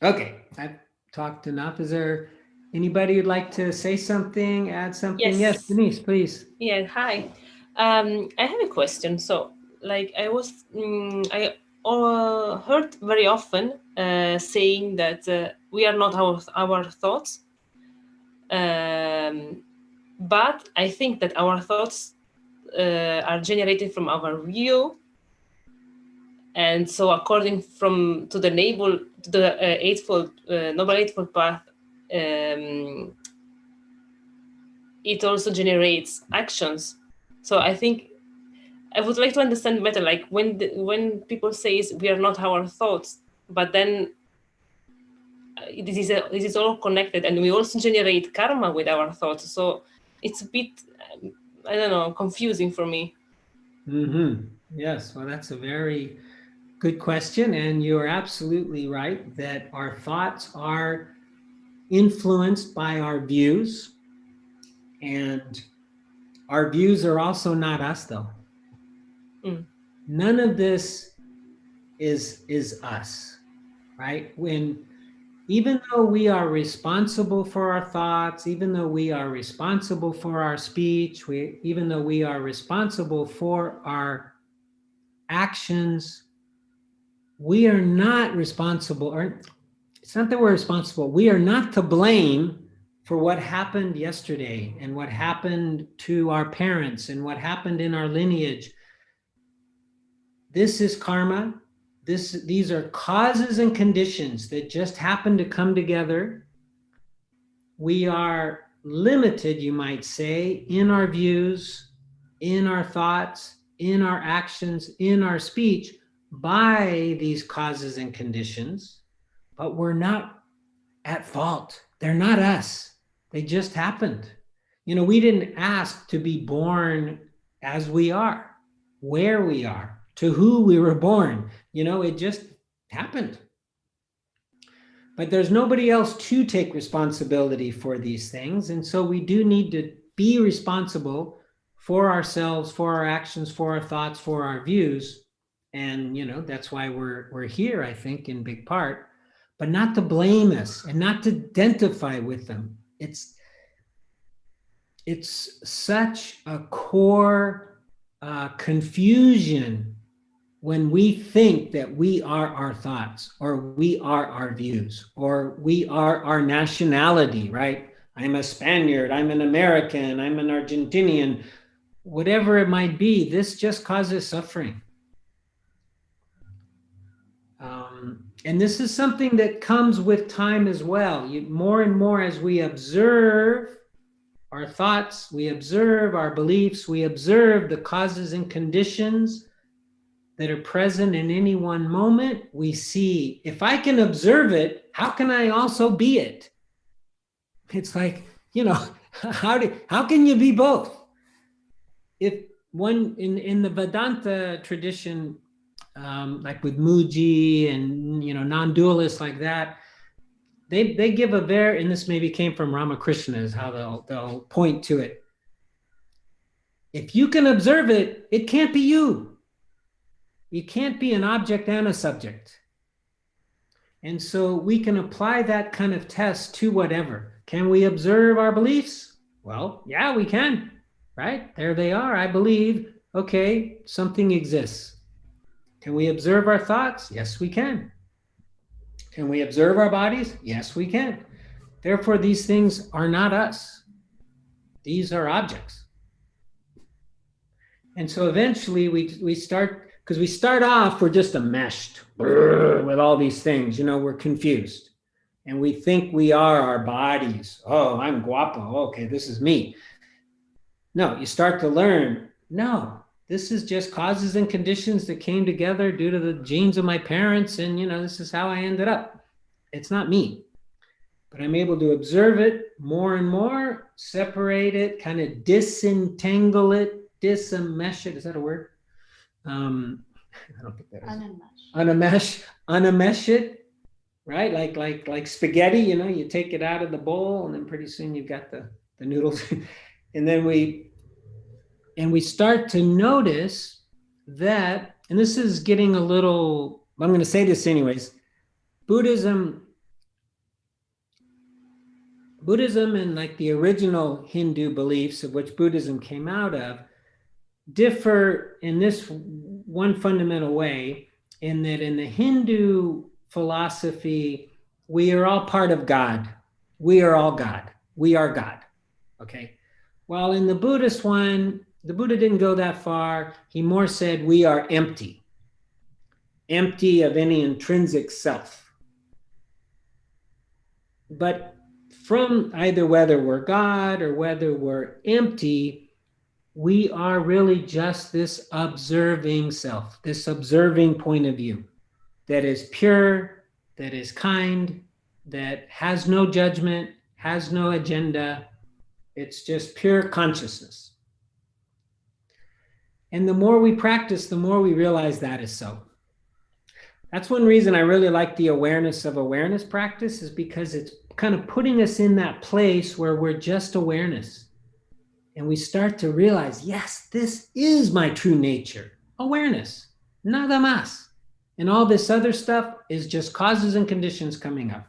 okay, I've talked enough. Is there Anybody would like to say something, add something? Yes, Yes. Denise, please. Yeah, hi. I have a question. So, like, I heard very often saying that we are not our thoughts, but I think that our thoughts are generated from our view, and so according to the noble eightfold path, it also generates actions. So I think I would like to understand better, like when people say we are not our thoughts, but then this is all connected, and we also generate karma with our thoughts. So it's a bit, I don't know, confusing for me. Yes, well, that's a very good question, and you're absolutely right that our thoughts are influenced by our views, and our views are also not us, though. None of this is us, right? Even though we are responsible for our thoughts, even though we are responsible for our speech, even though we are responsible for our actions, we are not responsible, or it's not that we're responsible, we are not to blame for what happened yesterday and what happened to our parents and what happened in our lineage. This is karma. These are causes and conditions that just happen to come together. We are limited, you might say, in our views, in our thoughts, in our actions, in our speech by these causes and conditions, but we're not at fault. They're not us. They just happened. We didn't ask to be born as we are, where we are, to who we were born. It just happened. But there's nobody else to take responsibility for these things. And so we do need to be responsible for ourselves, for our actions, for our thoughts, for our views. And, that's why we're here, I think, in big part, but not to blame us and not to identify with them. It's such a core confusion when we think that we are our thoughts, or we are our views, or we are our nationality, right? I'm a Spaniard, I'm an American, I'm an Argentinian, whatever it might be. This just causes suffering. And this is something that comes with time as well. More and more as we observe our thoughts, we observe our beliefs, we observe the causes and conditions that are present in any one moment, we see, if I can observe it, how can I also be it? It's like, how can you be both? If one in the Vedanta tradition, like with Muji and non-dualists like that, they give a very, and this maybe came from Ramakrishna, is how they'll point to it. If you can observe it, it can't be you. You can't be an object and a subject. And so we can apply that kind of test to whatever. Can we observe our beliefs? Well, yeah, we can, right? There they are. I believe, okay, something exists. Can we observe our thoughts? Yes, we can. Can we observe our bodies? Yes, we can. Therefore, these things are not us. These are objects. And so eventually we start, because we start off, we're just enmeshed with all these things. We're confused. And we think we are our bodies. Oh, I'm guapo. Okay, this is me. No, you start to learn, no, this is just causes and conditions that came together due to the genes of my parents. And, this is how I ended up. It's not me. But I'm able to observe it more and more, separate it, kind of disentangle it, disenmesh it. Is that a word? I don't think that is. Unmesh it, right? Like spaghetti, you take it out of the bowl, and then pretty soon you've got the noodles. And then we start to notice that, and this is getting a little, I'm going to say this anyways, Buddhism Buddhism and like the original Hindu beliefs of which Buddhism came out of differ in this one fundamental way, in that in the Hindu philosophy, we are all part of God. We are all God. We are God. Okay. While in the Buddhist one, the Buddha didn't go that far. He more said we are empty of any intrinsic self. But from either whether we're God or whether we're empty, we are really just this observing self, this observing point of view that is pure, that is kind, that has no judgment, has no agenda. It's just pure consciousness. And the more we practice, the more we realize that is so. That's one reason I really like the awareness of awareness practice, is because it's kind of putting us in that place where we're just awareness. And we start to realize, yes, this is my true nature. Awareness, nada más. And all this other stuff is just causes and conditions coming up.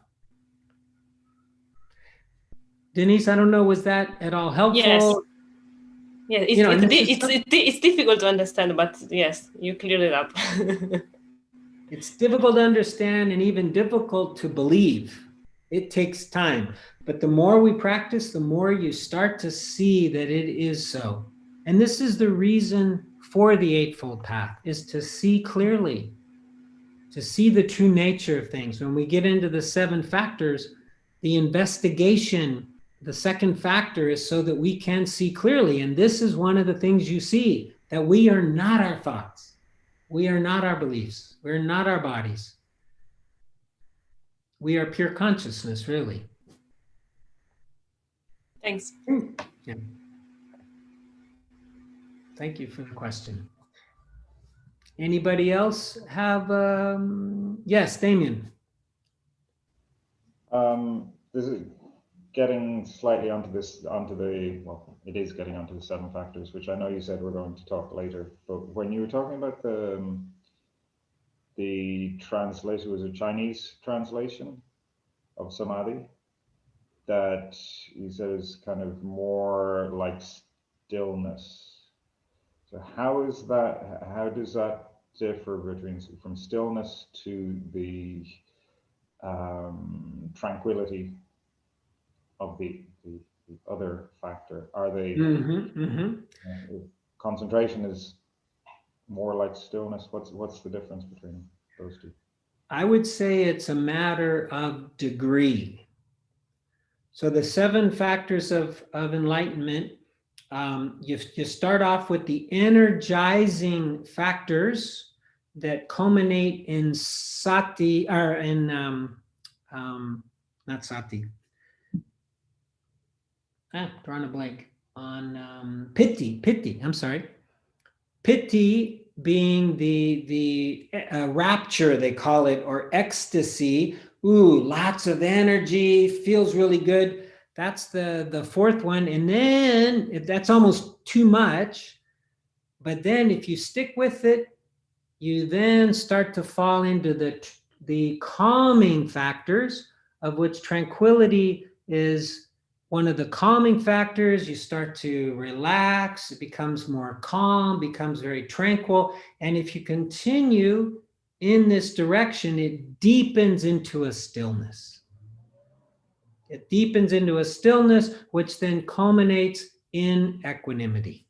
Denise, I don't know, was that at all helpful? Yes. Yeah, it's difficult to understand, but yes, you cleared it up. It's difficult to understand and even difficult to believe. It takes time. But the more we practice, the more you start to see that it is so. And this is the reason for the Eightfold Path, is to see clearly, to see the true nature of things. When we get into the 7 factors, the investigation, the second factor, is so that we can see clearly. And this is one of the things you see, that we are not our thoughts. We are not our beliefs. We're not our bodies. We are pure consciousness, really. Thanks. Yeah. Thank you for the question. Anybody else have, yes, Damien. This is getting slightly onto it is getting onto the 7 factors, which I know you said we're going to talk later, but when you were talking about the translation, was a Chinese translation of samadhi, that you said is kind of more like stillness. So how does that differ from stillness to the tranquility of the other factor? Are they concentration is more like stillness? What's the difference between those two? I would say it's a matter of degree. So the 7 factors of enlightenment, you start off with the energizing factors that culminate in sati, or in not sati. Drawing a blank on piti. I'm sorry. Piti being the rapture, they call it, or ecstasy. Ooh, lots of energy, feels really good. That's the 4th one. And then if that's almost too much, but then if you stick with it, you then start to fall into the calming factors, of which tranquility is one of the calming factors. You start to relax, it becomes more calm, becomes very tranquil. And if you continue in this direction, it deepens into a stillness. It deepens into a stillness, which then culminates in equanimity.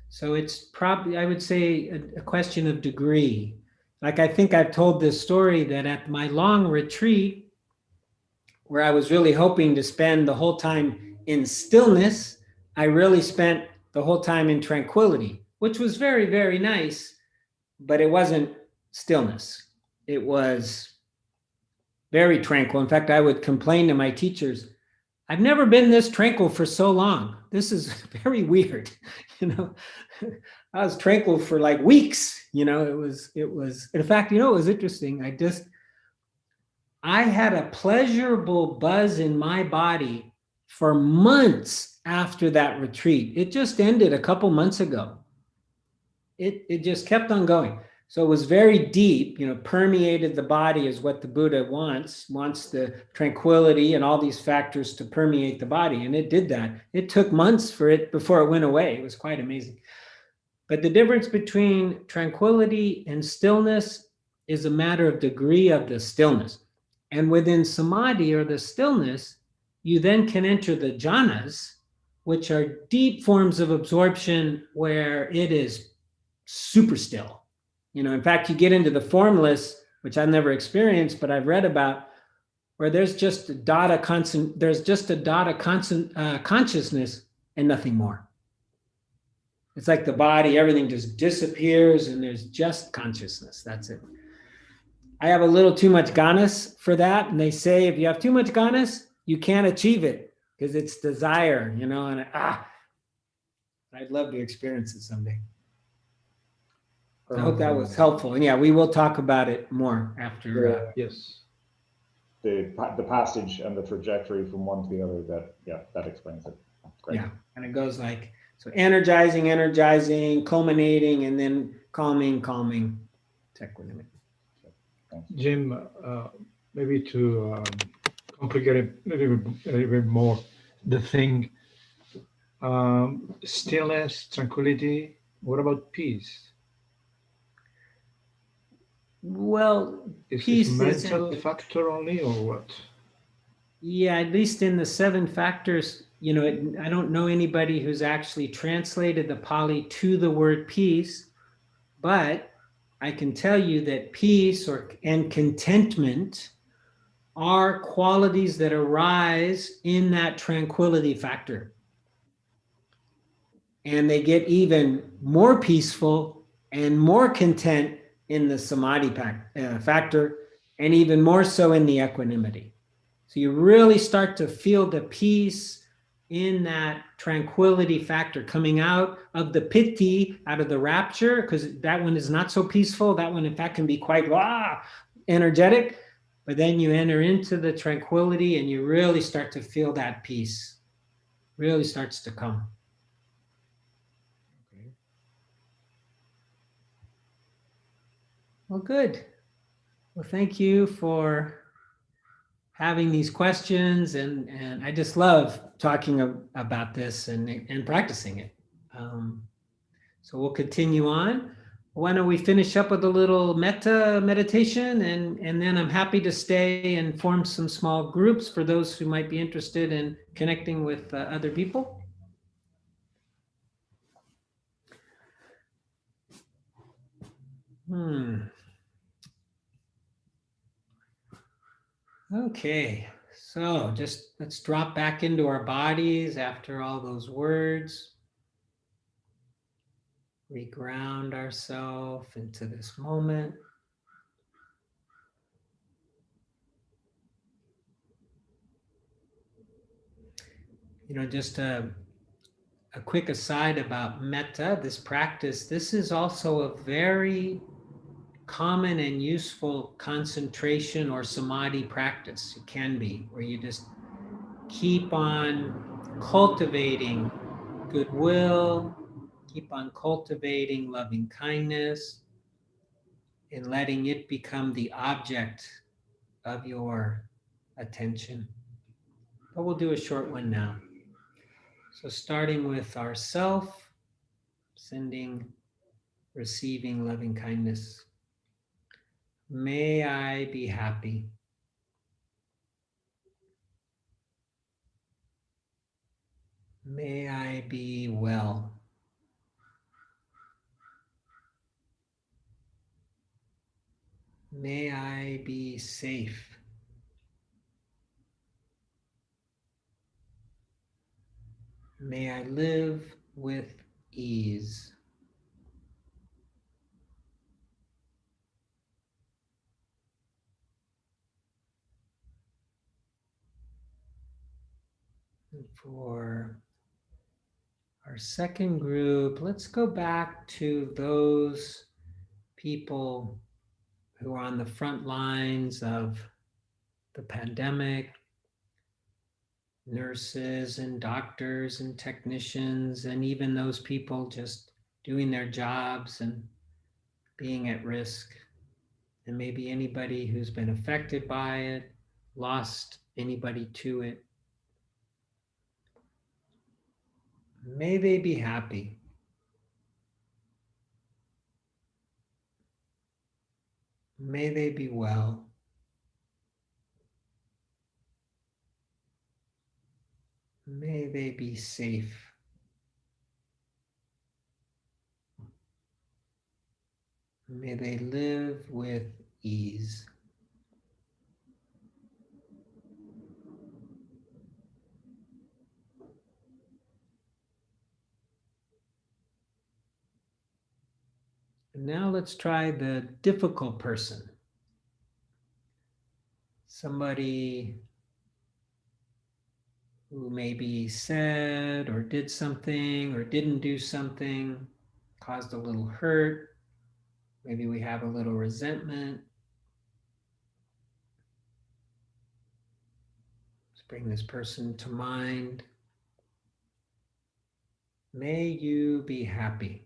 So it's probably, I would say, a question of degree. Like, I think I've told this story that at my long retreat, where I was really hoping to spend the whole time in stillness, I really spent the whole time in tranquility, which was very, very nice, but it wasn't stillness. It was very tranquil. In fact, I would complain to my teachers, I've never been this tranquil for so long. This is very weird. I was tranquil for like weeks. It was, in fact, it was interesting. I had a pleasurable buzz in my body for months after that retreat. It just ended a couple months ago. It just kept on going. So it was very deep, permeated the body is what the Buddha wants the tranquility and all these factors to permeate the body. And it did that. It took months before it went away. It was quite amazing. But the difference between tranquility and stillness is a matter of degree of the stillness. And within samadhi, or the stillness, you then can enter the jhanas, which are deep forms of absorption where it is super still. In fact, you get into the formless, which I've never experienced, but I've read about, where there's just a data consciousness and nothing more. It's like the body, everything just disappears and there's just consciousness. That's it. I have a little too much ganas for that. And they say if you have too much ganas, you can't achieve it because it's desire, and I'd love to experience it someday. So I hope that was helpful. And yeah, we will talk about it more after. Yes. The passage and the trajectory from one to the other, that explains it. Great. Yeah, and it goes like, so energizing, culminating, and then calming, equanimity. Jim, maybe to complicate it a little bit more, the thing, stillness, tranquility, what about peace? Well, Is peace it is mental factor only, or what? Yeah, at least in the 7 factors, I don't know anybody who's actually translated the Pali to the word peace, but I can tell you that peace and contentment are qualities that arise in that tranquility factor. And they get even more peaceful and more content in the samadhi factor, and even more so in the equanimity. So you really start to feel the peace in that tranquility factor coming out of the piti, out of the rapture, because that one is not so peaceful. That one, in fact, can be quite energetic. But then you enter into the tranquility and you really start to feel that peace. Really starts to come. Okay. Well, good. Well, thank you for having these questions, and I just love talking about this and practicing it. So we'll continue on. Why don't we finish up with a little metta meditation, and then I'm happy to stay and form some small groups for those who might be interested in connecting with other people. Okay, so just let's drop back into our bodies after all those words. Reground ourselves into this moment. Just a quick aside about metta, this practice, this is also a very common and useful concentration or samadhi practice. It can be, where you just keep on cultivating goodwill, keep on cultivating loving kindness, and letting it become the object of your attention. But we'll do a short one now. So starting with ourself, receiving loving kindness. May I be happy. May I be well. May I be safe. May I live with ease. And for our second group, let's go back to those people who are on the front lines of the pandemic, nurses and doctors and technicians, and even those people just doing their jobs and being at risk, and maybe anybody who's been affected by it, lost anybody to it. May they be happy. May they be well. May they be safe. May they live with ease. And now let's try the difficult person. Somebody who maybe said or did something or didn't do something, caused a little hurt. Maybe we have a little resentment. Let's bring this person to mind. May you be happy.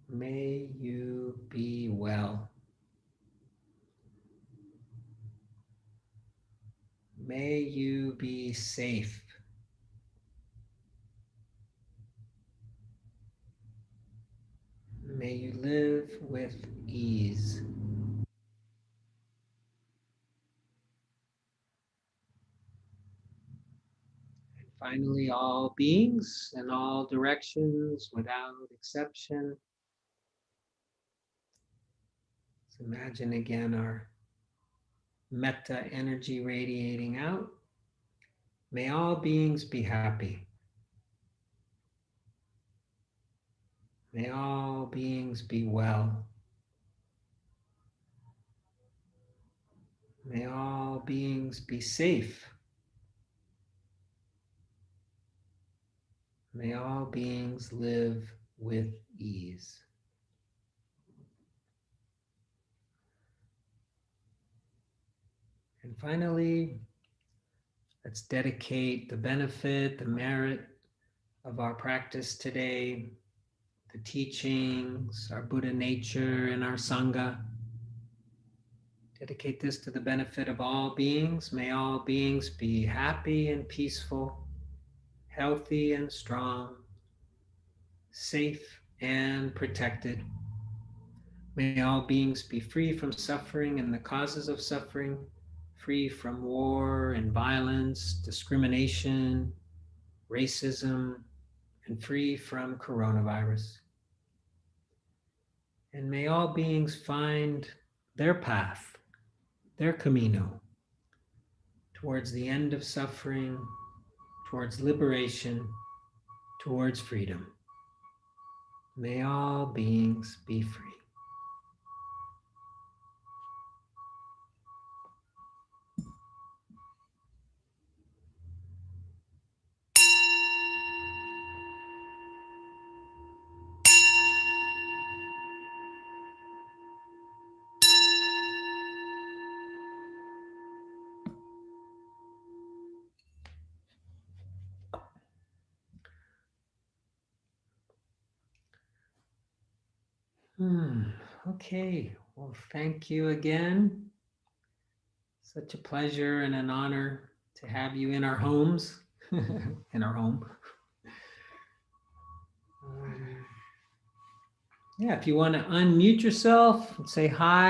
May you be well. May you be safe. May you live with ease. And finally, all beings in all directions without exception. Let's imagine again our metta energy radiating out. May all beings be happy. May all beings be well. May all beings be safe. May all beings live with ease. And finally, let's dedicate the benefit, the merit of our practice today, the teachings, our Buddha nature, and our Sangha. Dedicate this to the benefit of all beings. May all beings be happy and peaceful, healthy and strong, safe and protected. May all beings be free from suffering and the causes of suffering, free from war and violence, discrimination, racism, and free from coronavirus. And may all beings find their path, their camino, towards the end of suffering, towards liberation, towards freedom. May all beings be free. Okay, well, thank you again. Such a pleasure and an honor to have you in our homes, in our home. Yeah, if you want to unmute yourself and say hi.